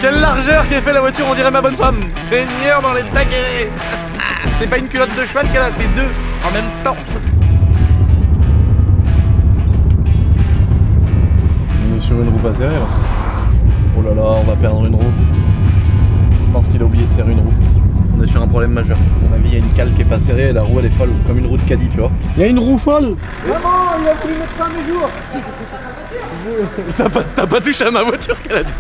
Quelle largeur qu'elle fait la voiture, on dirait ma bonne femme. Seigneur dans les taquets. C'est pas une culotte de cheval qu'elle a, c'est deux en même temps. On est sur une roue pas serrée là. Oh là là, on va perdre une roue. Je pense qu'il a oublié de serrer une roue. On est sur un problème majeur. À mon avis, il y a une cale qui est pas serrée et la roue elle est folle, comme une roue de caddie, tu vois. Il y a une roue folle. Maman, il a voulu mettre fin mes jours. T'as pas touché à ma voiture qu'elle a dit.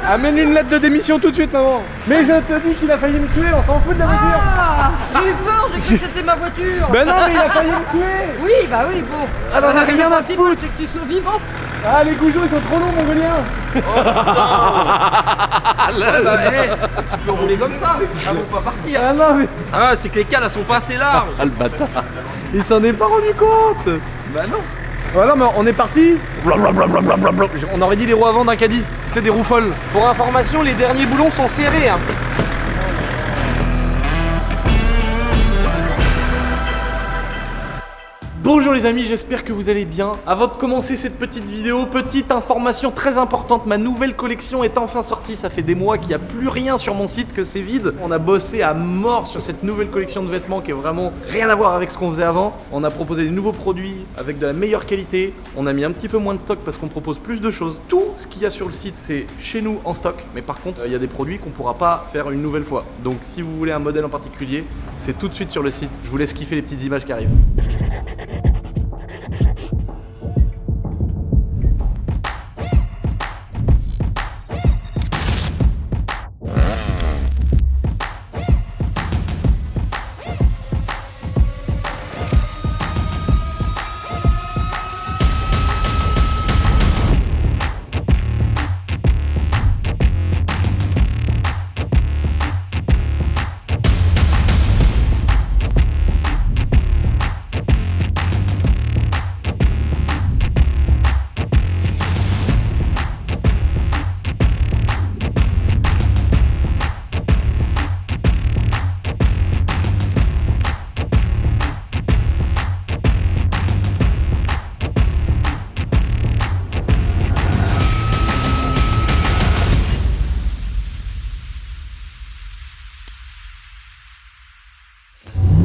Amène une lettre de démission tout de suite, maman. Mais je te dis qu'il a failli me tuer, on s'en fout de la voiture. Ah, j'ai eu peur, j'ai cru que c'était ma voiture. Ben non, mais il a failli me tuer. Oui, bah oui, bon. Ah bah on a rien à foutre. C'est que tu sois vivant. Ah, les goujons ils sont trop longs, mongoliens. Tu peux rouler comme ça avant de pas partir. Ah non mais... Ah, c'est que les cales elles sont pas assez larges. Ah le bâtard. Il s'en est pas rendu compte. Bah non. Voilà, mais on est parti. On aurait dit les roues avant d'un caddie. C'est des roues folles. Pour information, les derniers boulons sont serrés. Hein. Bonjour les amis, j'espère que vous allez bien. Avant de commencer cette petite vidéo, petite information très importante, ma nouvelle collection est enfin sortie. Ça fait des mois qu'il n'y a plus rien sur mon site, que c'est vide. On a bossé à mort sur cette nouvelle collection de vêtements qui est vraiment rien à voir avec ce qu'on faisait avant. On a proposé des nouveaux produits avec de la meilleure qualité. On a mis un petit peu moins de stock parce qu'on propose plus de choses. Tout ce qu'il y a sur le site, c'est chez nous en stock. Mais par contre, il y a des produits qu'on ne pourra pas faire une nouvelle fois. Donc si vous voulez un modèle en particulier, c'est tout de suite sur le site. Je vous laisse kiffer les petites images qui arrivent.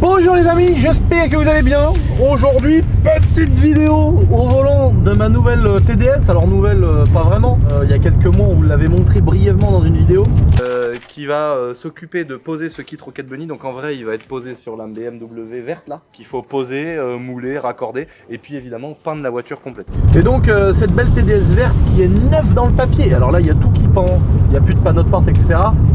Bonjour les amis, j'espère que vous allez bien. Aujourd'hui, petite vidéo au volant de ma nouvelle TDS. Alors nouvelle, pas vraiment. Il y a quelques mois, on vous l'avait montré brièvement dans une vidéo. Qui va s'occuper de poser ce kit Rocket Bunny. Donc en vrai, il va être posé sur la BMW verte là, qu'il faut poser, mouler, raccorder, et puis évidemment peindre la voiture complète. Et donc cette belle TDS verte qui est neuve dans le papier. Alors là, il y a tout qui pend, il n'y a plus de panneaux de porte, etc.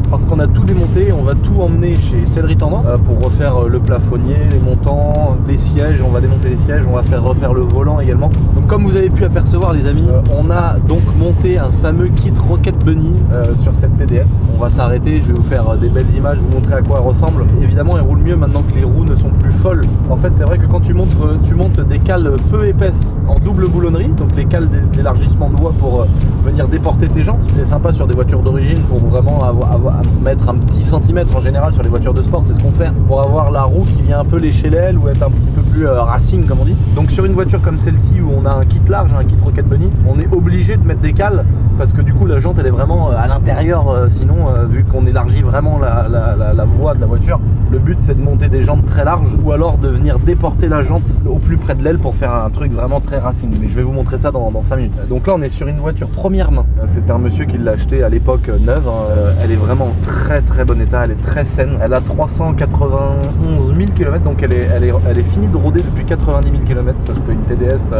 Parce qu'on a tout démonté, on va tout emmener chez Sellerie Tendance pour refaire le plafonnier, les montants, les sièges, on va démonter les sièges, on va refaire le volant également. Donc comme vous avez pu apercevoir les amis, on a donc monté un fameux kit Rocket Bunny sur cette TDS. On va s'arrêter, je vais vous faire des belles images, vous montrer à quoi elle ressemble. Évidemment elle roule mieux maintenant que les roues ne sont plus folles. En fait c'est vrai que quand tu montes des cales peu épaisses en double boulonnerie, donc les cales d'élargissement de voie pour venir déporter tes jantes, c'est sympa sur des voitures d'origine pour vraiment mettre un petit centimètre en général sur les voitures de sport, c'est ce qu'on fait pour avoir la roue qui vient un peu lécher l'aile ou être un petit peu plus racing comme on dit. Donc sur une voiture comme celle-ci où on a un kit large, un kit Rocket Bunny, on est obligé de mettre des cales parce que du coup la jante elle est vraiment à l'intérieur, sinon vu qu'on élargit vraiment la voie de la voiture, le but c'est de monter des jantes très larges ou alors de venir déporter la jante au plus près de l'aile pour faire un truc vraiment très racing. Mais je vais vous montrer ça dans 5 minutes. Donc là on est sur une voiture première main. C'était un monsieur qui l'a acheté à l'époque neuve. Elle est vraiment très bon état, elle est très saine. Elle a 391 000 km, donc elle est finie de roder depuis 90 000 km parce qu'une TDS,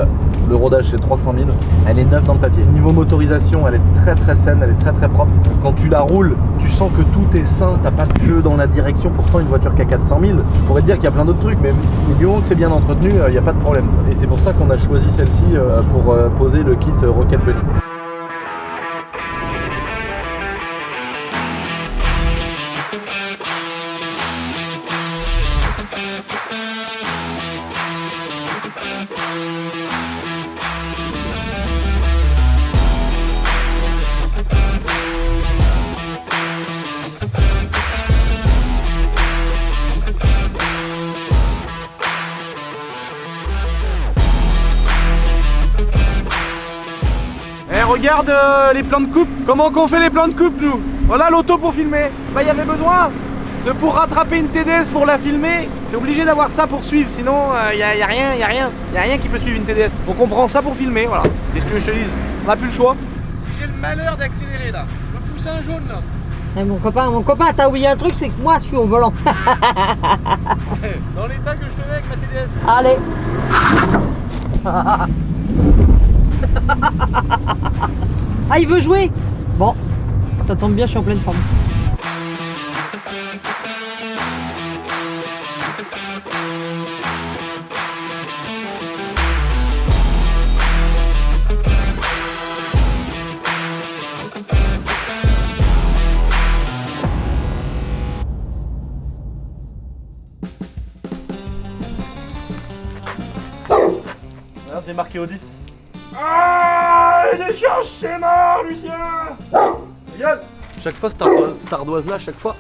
le rodage c'est 300 000. Elle est neuve dans le papier. Niveau motorisation, elle est très saine, elle est très propre. Quand tu la roules, tu sens que tout est sain, t'as pas de jeu dans la direction. Pourtant une voiture qui a 400 000, je pourrais te dire qu'il y a plein d'autres trucs, mais du moment que c'est bien entretenu, il n'y a pas de problème. Et c'est pour ça qu'on a choisi celle-ci pour poser le kit Rocket Bunny. regarde les plans de coupe. Comment qu'on fait les plans de coupe nous? Voilà l'auto pour filmer. Bah y avait besoin. C'est pour rattraper une TDS pour la filmer. T'es obligé d'avoir ça pour suivre, sinon y a rien qui peut suivre une TDS. Donc on prend ça pour filmer, voilà. Qu'est-ce que je te dise? On n'a plus le choix. Si j'ai le malheur d'accélérer là, je vais pousser un jaune là. Eh, mon copain, t'as oublié un truc, c'est que moi je suis au volant. Dans l'état que je te mets avec ma TDS. Allez. Ah, il veut jouer. Bon, ça tombe bien, je suis en pleine forme. Regarde, j'ai marqué Audi. Ah, les chiens, c'est mort, Lucien. Regarde. Chaque fois, cette ardoise là, chaque fois.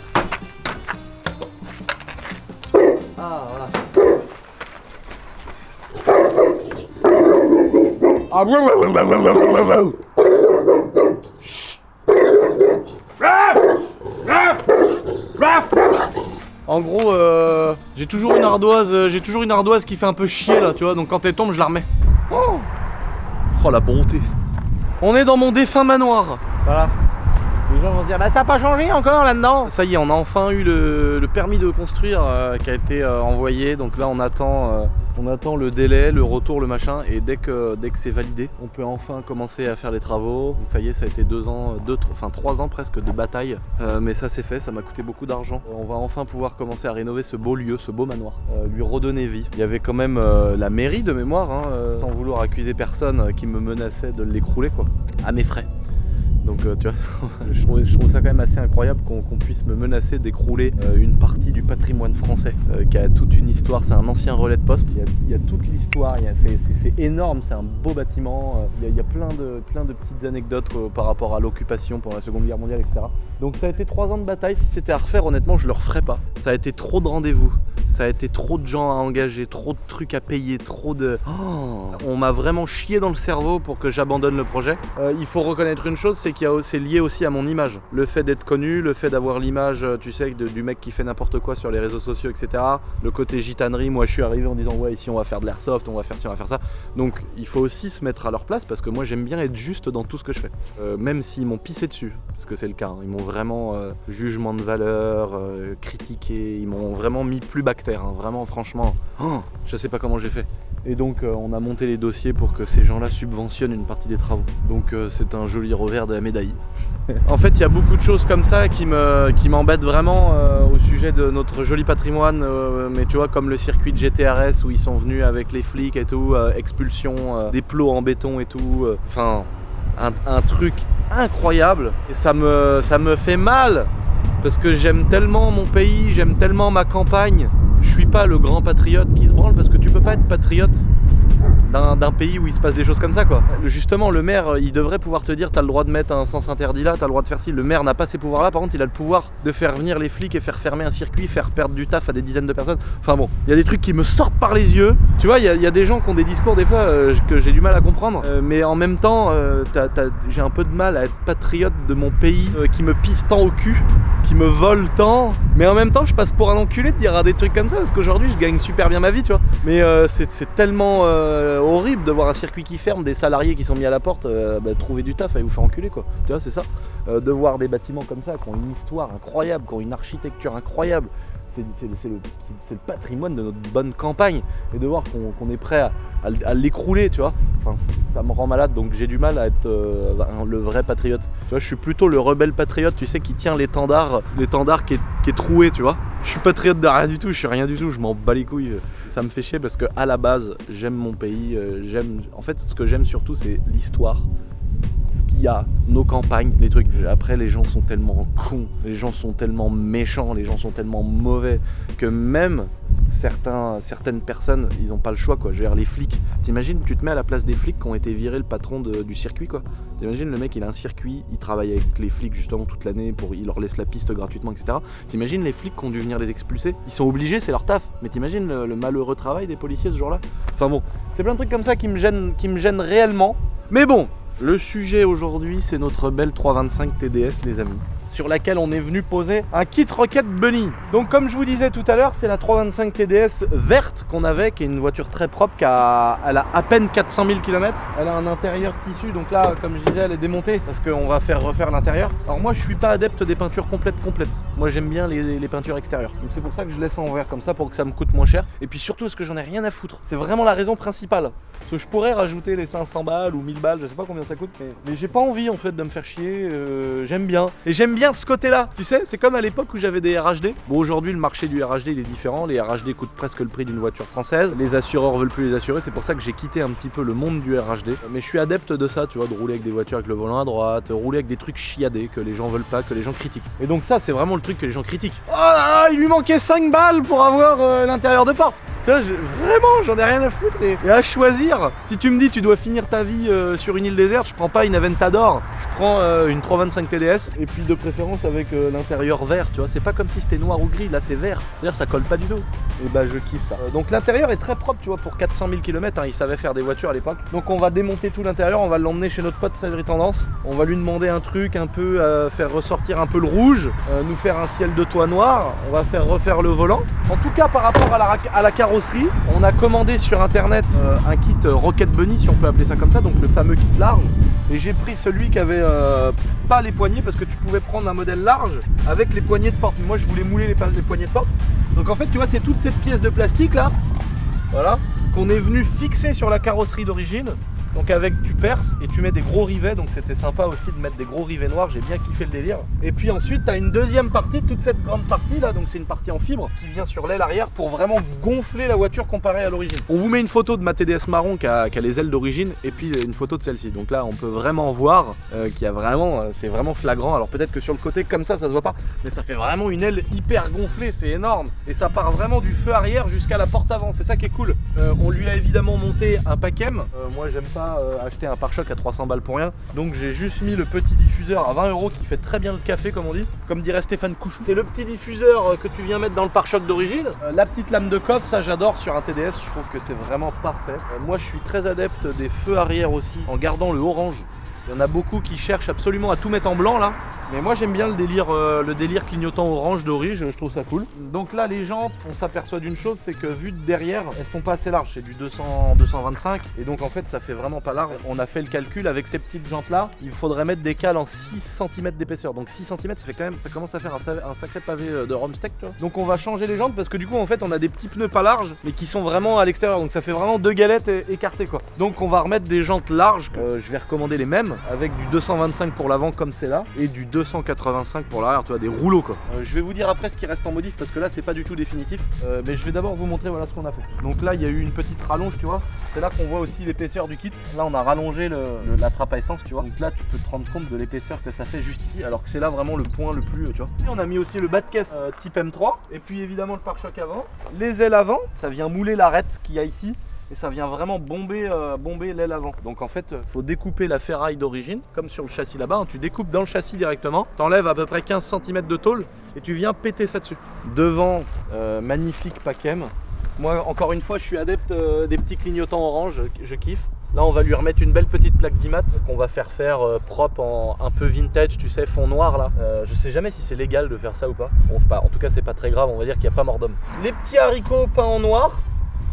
Ah, voilà. Ah, en gros, j'ai toujours une ardoise qui fait un peu chier là, tu vois, donc quand elle tombe, je la remets. Oh la bonté. On est dans mon défunt manoir. Voilà. Les gens vont se dire, bah ça n'a pas changé encore là-dedans. Ça y est, on a enfin eu le permis de construire qui a été envoyé. Donc là, on attend le délai, le retour, le machin. Et dès que c'est validé, on peut enfin commencer à faire les travaux. Donc ça y est, ça a été 3 ans presque de bataille. Mais ça c'est fait, ça m'a coûté beaucoup d'argent. On va enfin pouvoir commencer à rénover ce beau lieu, ce beau manoir. Lui redonner vie. Il y avait quand même la mairie de mémoire, hein, sans vouloir accuser personne, qui me menaçait de l'écrouler quoi, à mes frais. Donc tu vois, je trouve ça quand même assez incroyable qu'on puisse me menacer d'écrouler une partie du patrimoine français qui a toute une histoire. C'est un ancien relais de poste, il y a toute l'histoire, c'est énorme, c'est un beau bâtiment, il y a plein de petites anecdotes par rapport à l'occupation pendant la Seconde Guerre mondiale, etc. Donc ça a été 3 ans de bataille. Si c'était à refaire, honnêtement, je le referais pas. Ça a été trop de rendez-vous, ça a été trop de gens à engager, trop de trucs à payer, trop de... On m'a vraiment chié dans le cerveau pour que j'abandonne le projet. Il faut reconnaître une chose, c'est c'est lié aussi à mon image. Le fait d'être connu, le fait d'avoir l'image, tu sais, du mec qui fait n'importe quoi sur les réseaux sociaux, etc. Le côté gitanerie, moi je suis arrivé en disant ouais, ici on va faire de l'airsoft, on va faire ci, on va faire ça. Donc il faut aussi se mettre à leur place parce que moi j'aime bien être juste dans tout ce que je fais. Même s'ils m'ont pissé dessus, parce que c'est le cas, hein. Ils m'ont vraiment jugement de valeur, critiqué, ils m'ont vraiment mis plus bactère, hein. Vraiment franchement, je sais pas comment j'ai fait. Et donc on a monté les dossiers pour que ces gens-là subventionnent une partie des travaux. Donc c'est un joli revers de la médaille. En fait, il y a beaucoup de choses comme ça qui m'embêtent vraiment au sujet de notre joli patrimoine. Mais tu vois, comme le circuit de GTRS où ils sont venus avec les flics et tout, expulsion des plots en béton et tout. Enfin, un truc incroyable. Et ça me fait mal parce que j'aime tellement mon pays, j'aime tellement ma campagne. Je suis pas le grand patriote qui se branle parce que tu peux pas être patriote d'un pays où il se passe des choses comme ça quoi. Justement le maire il devrait pouvoir te dire t'as le droit de mettre un sens interdit là, t'as le droit de faire ci. Le maire n'a pas ces pouvoirs là, par contre il a le pouvoir de faire venir les flics et faire fermer un circuit, faire perdre du taf à des dizaines de personnes. Enfin bon, il y a des trucs qui me sortent par les yeux. Tu vois, il y a des gens qui ont des discours des fois que j'ai du mal à comprendre, mais en même temps j'ai un peu de mal à être patriote de mon pays qui me pisse tant au cul, qui me vole tant, mais en même temps je passe pour un enculé de dire des trucs comme ça parce qu'aujourd'hui je gagne super bien ma vie, tu vois. Mais c'est tellement horrible de voir un circuit qui ferme, des salariés qui sont mis à la porte, trouver du taf, allez vous faire enculer quoi. Tu vois, c'est ça. De voir des bâtiments comme ça qui ont une histoire incroyable, qui ont une architecture incroyable. C'est le patrimoine de notre bonne campagne, et de voir qu'on est prêt à l'écrouler, tu vois. Enfin, ça me rend malade, donc j'ai du mal à être le vrai patriote. Tu vois, je suis plutôt le rebelle patriote, tu sais, qui tient l'étendard qui est troué, tu vois. Je suis patriote de rien du tout, je suis rien du tout, je m'en bats les couilles. Ça me fait chier parce que à la base, j'aime mon pays, en fait, ce que j'aime surtout, c'est l'histoire. Il y a nos campagnes, les trucs. Après, les gens sont tellement cons, les gens sont tellement méchants, les gens sont tellement mauvais que même certaines personnes, ils n'ont pas le choix quoi. Je veux dire, les flics, t'imagines, tu te mets à la place des flics qui ont été virés le patron du circuit quoi. T'imagines, le mec il a un circuit, il travaille avec les flics justement toute l'année, il leur laisse la piste gratuitement, etc. T'imagines les flics qui ont dû venir les expulser, ils sont obligés, c'est leur taf. Mais t'imagines le malheureux travail des policiers ce jour-là. Enfin bon, c'est plein de trucs comme ça qui me gênent réellement. Mais bon, Le sujet aujourd'hui, c'est notre belle 325 TDS, les amis, sur laquelle on est venu poser un kit Rocket Bunny. Donc comme je vous disais tout à l'heure, c'est la 325 TDS verte qu'on avait, qui est une voiture très propre, elle a à peine 400 000 km. Elle a un intérieur tissu, donc là, comme je disais, elle est démontée parce qu'on va faire refaire l'intérieur. Alors moi, je suis pas adepte des peintures complètes. Moi, j'aime bien les peintures extérieures. Donc c'est pour ça que je laisse en vert comme ça, pour que ça me coûte moins cher. Et puis surtout parce que j'en ai rien à foutre. C'est vraiment la raison principale. Parce que je pourrais rajouter les 500 balles ou 1000 balles, je sais pas combien ça coûte, mais j'ai pas envie en fait de me faire chier. J'aime bien. Et j'aime bien ce côté-là. Tu sais, c'est comme à l'époque où j'avais des RHD. Bon, aujourd'hui, le marché du RHD il est différent. Les RHD coûtent presque le prix d'une voiture française. Les assureurs veulent plus les assurer. C'est pour ça que j'ai quitté un petit peu le monde du RHD. Mais je suis adepte de ça, tu vois, de rouler avec des voitures avec le volant à droite, rouler avec des trucs chiadés que les gens veulent pas, que les gens critiquent. Et donc ça, c'est vraiment le truc que les gens critiquent. Oh là là, il lui manquait 5 balles pour avoir l'intérieur de porte. Ça, vraiment, j'en ai rien à foutre. Et à choisir, si tu me dis tu dois finir ta vie sur une île déserte, je prends pas une Aventador, je prends une 325 TDS et puis de préférence avec l'intérieur vert, tu vois. C'est pas comme si c'était noir ou gris, là c'est vert, c'est-à-dire ça colle pas du tout. Et bah je kiffe ça. Donc l'intérieur est très propre, tu vois, pour 400 000 km, hein, il savait faire des voitures à l'époque. Donc on va démonter tout l'intérieur, on va l'emmener chez notre pote Cédric Tendance. On va lui demander un truc un peu, faire ressortir un peu le rouge, nous faire un ciel de toit noir, on va faire refaire le volant. En tout cas par rapport à la carrosserie, on a commandé sur internet un kit Rocket Bunny, si on peut appeler ça comme ça, donc le fameux kit large. Et j'ai pris celui qui avait pas les poignées, parce que tu pouvais prendre un modèle large avec les poignées de porte. Moi je voulais mouler les poignées de porte. Donc en fait tu vois, c'est toute cette pièce de plastique là, voilà, qu'on est venu fixer sur la carrosserie d'origine. Donc avec, tu perces et tu mets des gros rivets, donc c'était sympa aussi de mettre des gros rivets noirs, j'ai bien kiffé le délire. Et puis ensuite tu as une deuxième partie, toute cette grande partie là, donc c'est une partie en fibre qui vient sur l'aile arrière pour vraiment gonfler la voiture comparée à l'origine. On vous met une photo de ma TDS marron qui a les ailes d'origine et puis une photo de celle-ci. Donc là on peut vraiment voir qu'il y a vraiment, c'est vraiment flagrant. Alors peut-être que sur le côté comme ça se voit pas, mais ça fait vraiment une aile hyper gonflée, c'est énorme. Et ça part vraiment du feu arrière jusqu'à la porte avant, c'est ça qui est cool. On lui a évidemment monté un paquem, moi j'aime pas acheter un pare-choc à 300 balles pour rien, donc j'ai juste mis le petit diffuseur à 20 € qui fait très bien le café comme on dit, comme dirait Stéphane Couchou. C'est le petit diffuseur que tu viens mettre dans le pare-choc d'origine. La petite lame de coffre, ça j'adore sur un TDS, je trouve que c'est vraiment parfait. Moi je suis très adepte des feux arrière aussi, en gardant le orange. Il y en a beaucoup qui cherchent absolument à tout mettre en blanc là, mais moi j'aime bien le délire clignotant orange d'origine, je trouve ça cool. Donc là les jantes, on s'aperçoit d'une chose, c'est que vu de derrière, elles sont pas assez larges, c'est du 200-225 et donc en fait ça fait vraiment pas large. On a fait le calcul avec ces petites jantes là, il faudrait mettre des cales en 6 cm d'épaisseur, donc 6 cm ça fait quand même, ça commence à faire un sacré pavé de Romsteak, tu vois. Donc on va changer les jantes parce que du coup en fait on a des petits pneus pas larges mais qui sont vraiment à l'extérieur, donc ça fait vraiment deux galettes écartées quoi. Donc on va remettre des jantes larges, je vais recommander les mêmes, avec du 225 pour l'avant comme c'est là et du 285 pour l'arrière, tu vois, des rouleaux quoi. Je vais vous dire après ce qui reste en modif parce que là c'est pas du tout définitif, mais je vais d'abord vous montrer voilà ce qu'on a fait. Donc là il y a eu une petite rallonge, tu vois, c'est là qu'on voit aussi l'épaisseur du kit. Là on a rallongé la trappe à essence, tu vois, donc là tu peux te rendre compte de l'épaisseur que ça fait juste ici, alors que c'est là vraiment le point le plus, tu vois. Et on a mis aussi le bas de caisse type M3 et puis évidemment le pare-choc avant, les ailes avant, ça vient mouler l'arête qu'il y a ici. Et ça vient vraiment bomber l'aile avant. Donc en fait, faut découper la ferraille d'origine, comme sur le châssis là-bas, hein. Tu découpes dans le châssis directement, t'enlèves à peu près 15 cm de tôle et tu viens péter ça dessus. Devant, magnifique paquem. Moi, encore une fois, je suis adepte des petits clignotants orange, je kiffe. Là, on va lui remettre une belle petite plaque d'IMAT qu'on va faire propre en un peu vintage, tu sais, fond noir là. Je sais jamais si c'est légal de faire ça ou pas. Bon, c'est pas. En tout cas, c'est pas très grave, on va dire qu'il n'y a pas mort d'homme. Les petits haricots peints en noir.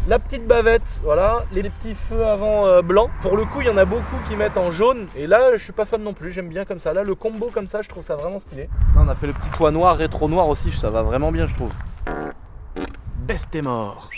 La petite bavette, voilà, les petits feux avant blancs. Pour le coup, il y en a beaucoup qui mettent en jaune. Et là, je suis pas fan non plus, j'aime bien comme ça. Là, le combo comme ça, je trouve ça vraiment stylé. Là, on a fait le petit toit noir, rétro noir aussi, ça va vraiment bien, je trouve. Best est mort.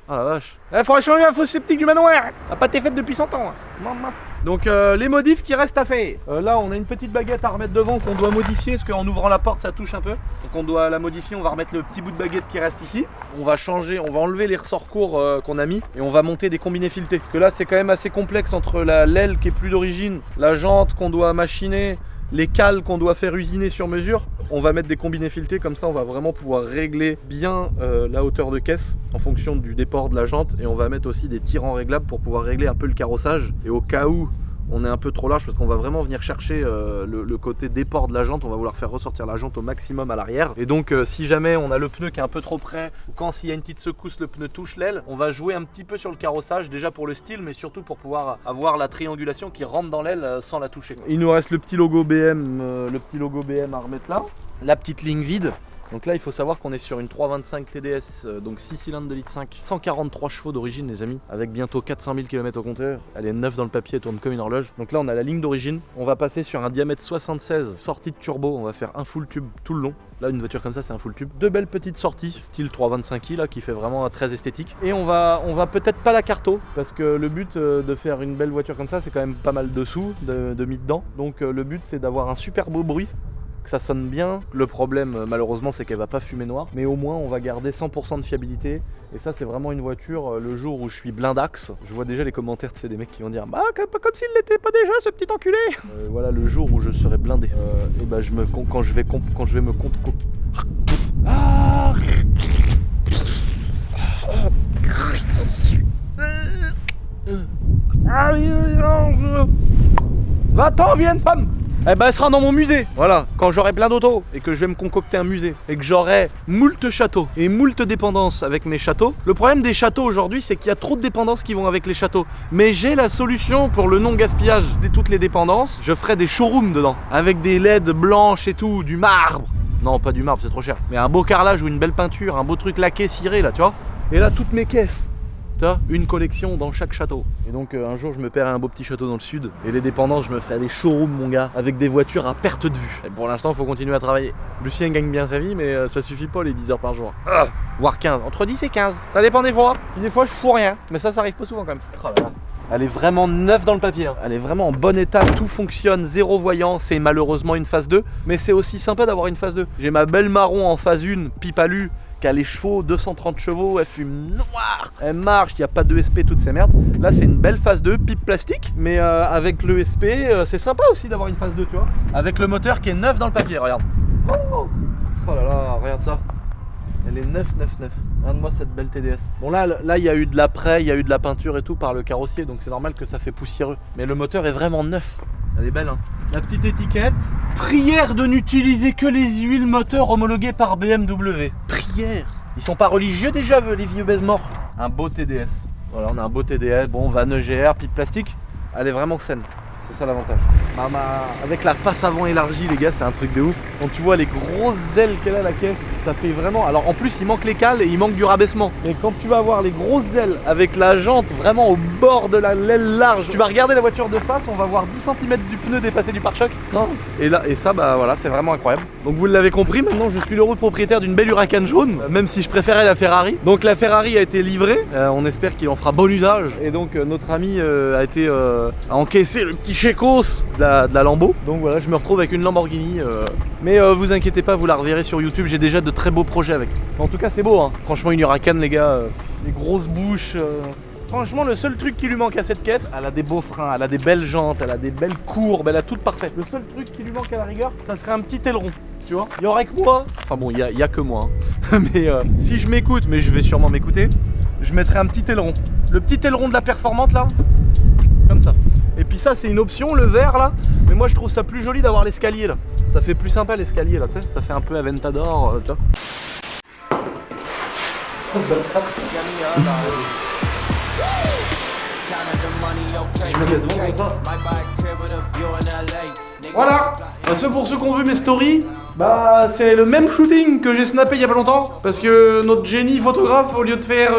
Ah la vache. Il faudrait changer la fosse septique du manoir. Elle n'a pas été faite depuis 100 ans. Maman. Donc les modifs qui restent à faire. Là on a une petite baguette à remettre devant qu'on doit modifier parce qu'en ouvrant la porte ça touche un peu. Donc on doit la modifier, on va remettre le petit bout de baguette qui reste ici. On va changer, on va enlever les ressorts courts qu'on a mis et on va monter des combinés filetés. Parce que là c'est quand même assez complexe entre l'aile qui est plus d'origine, la jante qu'on doit machiner, les cales qu'on doit faire usiner sur mesure. On va mettre des combinés filetés, comme ça on va vraiment pouvoir régler bien la hauteur de caisse en fonction du déport de la jante, et on va mettre aussi des tirants réglables pour pouvoir régler un peu le carrossage, et au cas où on est un peu trop large parce qu'on va vraiment venir chercher le côté déport de la jante. On va vouloir faire ressortir la jante au maximum à l'arrière. Et donc si jamais on a le pneu qui est un peu trop près, ou quand s'il y a une petite secousse le pneu touche l'aile, on va jouer un petit peu sur le carrossage, déjà pour le style, mais surtout pour pouvoir avoir la triangulation qui rentre dans l'aile sans la toucher. Il nous reste le petit logo BM, à remettre là, la petite ligne vide. Donc là il faut savoir qu'on est sur une 325 TDS, donc 6 cylindres de litre 5, 143 chevaux d'origine les amis, avec bientôt 400 000 km au compteur. Elle est neuve dans le papier, elle tourne comme une horloge. Donc là on a la ligne d'origine, on va passer sur un diamètre 76, sortie de turbo, on va faire un full tube tout le long. Là une voiture comme ça c'est un full tube. Deux belles petites sorties, style 325i là, qui fait vraiment très esthétique. Et on va peut-être pas la carto, parce que le but de faire une belle voiture comme ça c'est quand même pas mal de sous, de mis dedans. Donc le but c'est d'avoir un super beau bruit, que ça sonne bien. Le problème malheureusement c'est qu'elle va pas fumer noir, mais au moins on va garder 100% de fiabilité. Et ça c'est vraiment une voiture, le jour où je suis blindax, je vois déjà les commentaires, tu sais, des mecs qui vont dire bah comme s'il l'était pas déjà ce petit enculé. Voilà, le jour où je serai blindé, et bah quand je vais me compte va-t'en, viens femme. Eh ben elle sera dans mon musée. Voilà, quand j'aurai plein d'autos et que je vais me concocter un musée et que j'aurai moult châteaux et moult dépendances avec mes châteaux. Le problème des châteaux aujourd'hui c'est qu'il y a trop de dépendances qui vont avec les châteaux. Mais j'ai la solution pour le non gaspillage de toutes les dépendances. Je ferai des showrooms dedans avec des LED blanches et tout, du marbre. Non pas du marbre c'est trop cher. Mais un beau carrelage ou une belle peinture, un beau truc laqué, ciré là tu vois. Et là toutes mes caisses. Une collection dans chaque château. Et donc un jour je me paierai un beau petit château dans le sud. Et les dépendances je me ferai des showrooms mon gars, avec des voitures à perte de vue. Et pour l'instant il faut continuer à travailler. Lucien gagne bien sa vie mais ça suffit pas les 10 heures par jour. Voire 15, entre 10 et 15. Ça dépend des fois. Des fois je fous rien. Mais ça arrive pas souvent quand même. Oh là là. Elle est vraiment neuve dans le papier, hein. Elle est vraiment en bon état, tout fonctionne, zéro voyant. C'est malheureusement une phase 2, mais c'est aussi sympa d'avoir une phase 2. J'ai ma belle marron en phase 1, pipe alu, qui a les chevaux, 230 chevaux, elle fume noir, elle marche, il n'y a pas d'ESP, toutes ces merdes. Là c'est une belle phase 2, pipe plastique, mais avec l'ESP, c'est sympa aussi d'avoir une phase 2, tu vois. Avec le moteur qui est neuf dans le papier, regarde. Oh là là, regarde ça. Elle est 999. Regarde-moi cette belle TDS. Bon là il y a eu de l'après, il y a eu de la peinture et tout par le carrossier, donc c'est normal que ça fait poussiéreux. Mais le moteur est vraiment neuf. Elle est belle hein. La petite étiquette. Prière de n'utiliser que les huiles moteurs homologuées par BMW. Prière. Ils sont pas religieux déjà les vieux baise morts. Un beau TDS. Voilà, on a un beau TDS. Bon, van EGR, pipe plastique. Elle est vraiment saine. C'est ça l'avantage. Avec la face avant élargie les gars, c'est un truc de ouf. Quand tu vois les grosses ailes qu'elle a la caisse, ça fait vraiment... Alors en plus il manque les cales et il manque du rabaissement. Mais quand tu vas avoir les grosses ailes avec la jante vraiment au bord de l'aile large, tu vas regarder la voiture de face, on va voir 10 cm du pneu dépasser du pare-choc. Et ça bah voilà, c'est vraiment incroyable. Donc vous l'avez compris, maintenant je suis l'heureux propriétaire d'une belle Huracan jaune, même si je préférais la Ferrari. Donc la Ferrari a été livrée, on espère qu'il en fera bon usage. Et donc notre ami a encaissé le petit chécos de la Lambo. Donc voilà, je me retrouve avec une Lamborghini. Mais vous inquiétez pas, vous la reverrez sur YouTube, j'ai déjà de très beaux projets avec. En tout cas c'est beau hein. Franchement une Huracan les gars, les grosses bouches. Franchement le seul truc qui lui manque à cette caisse, elle a des beaux freins, elle a des belles jantes, elle a des belles courbes, elle a tout parfait. Le seul truc qui lui manque à la rigueur, ça serait un petit aileron. Tu vois, il y aurait que moi. Enfin bon, il y a que moi hein. Mais si je m'écoute, mais je vais sûrement m'écouter, je mettrai un petit aileron. Le petit aileron de la performante là, comme ça. Et puis ça c'est une option, le vert là. Mais moi je trouve ça plus joli d'avoir l'escalier là. Ça fait plus sympa l'escalier là, tu sais. Ça fait un peu Aventador, tu vois. Voilà. Pour ceux qui ont vu mes stories, bah c'est le même shooting que j'ai snappé il y a pas longtemps. Parce que notre génie photographe, au lieu de faire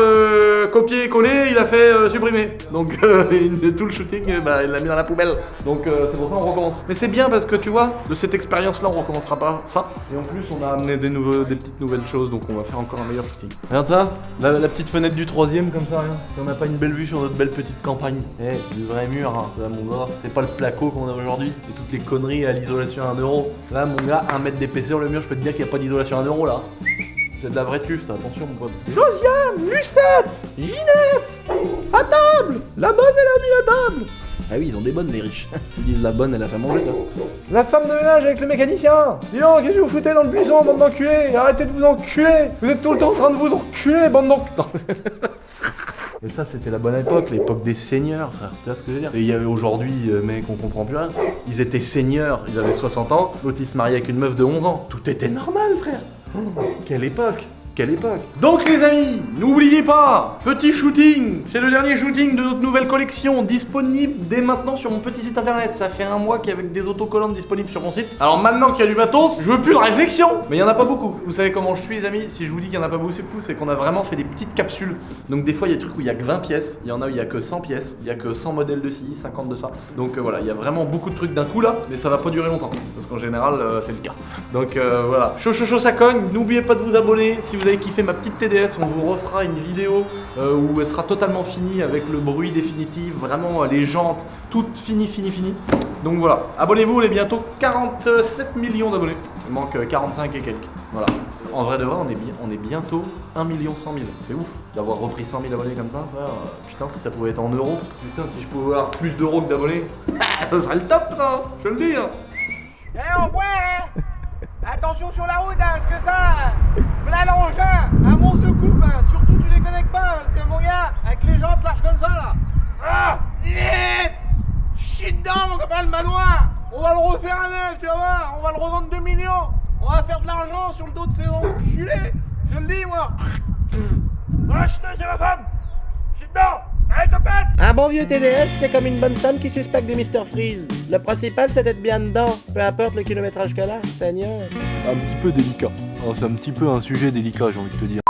copier-coller, il a fait supprimer. Donc tout le shooting, bah, il l'a mis dans la poubelle. Donc c'est pour ça qu'on recommence. Mais c'est bien parce que tu vois, de cette expérience là on recommencera pas ça. Et en plus on a amené des petites nouvelles choses, donc on va faire encore un meilleur shooting. Regarde ça, la petite fenêtre du troisième comme ça, regarde. On n'a pas une belle vue sur notre belle petite campagne. Le vrai mur, hein. Là mon gars, c'est pas le placo qu'on a aujourd'hui. Et toutes les conneries à l'isolation à 1 €. Là mon gars, 1 mètre d'épaisseur le mur, je peux te dire qu'il n'y a pas d'isolation à 1 € là. C'est de la vraie tuf, ça, attention mon pote. Josiane, Lucette, Ginette, à table. La bonne elle a mis la table. Ah oui, ils ont des bonnes les riches. Ils disent la bonne elle a fait manger là. La femme de ménage avec le mécanicien. Dis donc, qu'est-ce que vous foutez dans le buisson, bande d'enculés? Arrêtez de vous enculer. Vous êtes tout le temps en train de vous enculer, bande d'enculés. Et ça, c'était la bonne époque, l'époque des seigneurs, frère. Tu vois ce que je veux dire? Et il y avait aujourd'hui, mec, on comprend plus rien. Ils étaient seigneurs, ils avaient 60 ans. L'autre, il se mariait avec une meuf de 11 ans. Tout était normal, frère. Quelle époque! Quelle époque! Donc les amis, n'oubliez pas, petit shooting, c'est le dernier shooting de notre nouvelle collection, disponible dès maintenant sur mon petit site internet. Ça fait un mois qu'il y a avec des autocollantes disponibles sur mon site. Alors maintenant qu'il y a du matos, je veux plus de réflexion. Mais il y en a pas beaucoup. Vous savez comment je suis les amis? Si je vous dis qu'il y en a pas beaucoup, c'est qu'on a vraiment fait des petites capsules. Donc des fois il y a des trucs où il y a que 20 pièces, il y en a où il y a que 100 pièces, il y a que 100 modèles de ci, 50 de ça. Donc voilà, il y a vraiment beaucoup de trucs d'un coup là, mais ça va pas durer longtemps. Parce qu'en général c'est le cas. Donc voilà, chaud ça cogne, n'oubliez pas de vous abonner. Si vous avez kiffé ma petite TDS, on vous refera une vidéo où elle sera totalement finie avec le bruit définitif, vraiment les jantes, tout fini. Donc voilà, abonnez-vous, on est bientôt 47 millions d'abonnés. Il manque 45 et quelques. Voilà. En vrai de vrai, on est bientôt 1 100 000. C'est ouf d'avoir repris 100 000 abonnés comme ça, frère. Putain, si ça pouvait être en euros. Putain, si je pouvais avoir plus d'euros que d'abonnés, ça serait le top, ça. Je le dis. Hein. Eh, on voit, hein. Attention sur la route, hein, parce que ça, voilà l'engin, un monstre de coupe, hein. Surtout tu déconnectes pas, parce que mon gars, avec les jantes larges comme ça là, ah, chie dedans mon copain le manoir, on va le refaire à neuf, tu vas voir, on va le revendre 2 millions, on va faire de l'argent sur le dos de ces enculés, je le dis moi. Ah, c'est ma femme, chie dedans. Un bon vieux TDS, c'est comme une bonne femme qui suspecte des Mr Freeze. Le principal, c'est d'être bien dedans, peu importe le kilométrage qu'elle a, Seigneur. Un petit peu délicat. C'est un petit peu un sujet délicat, j'ai envie de te dire.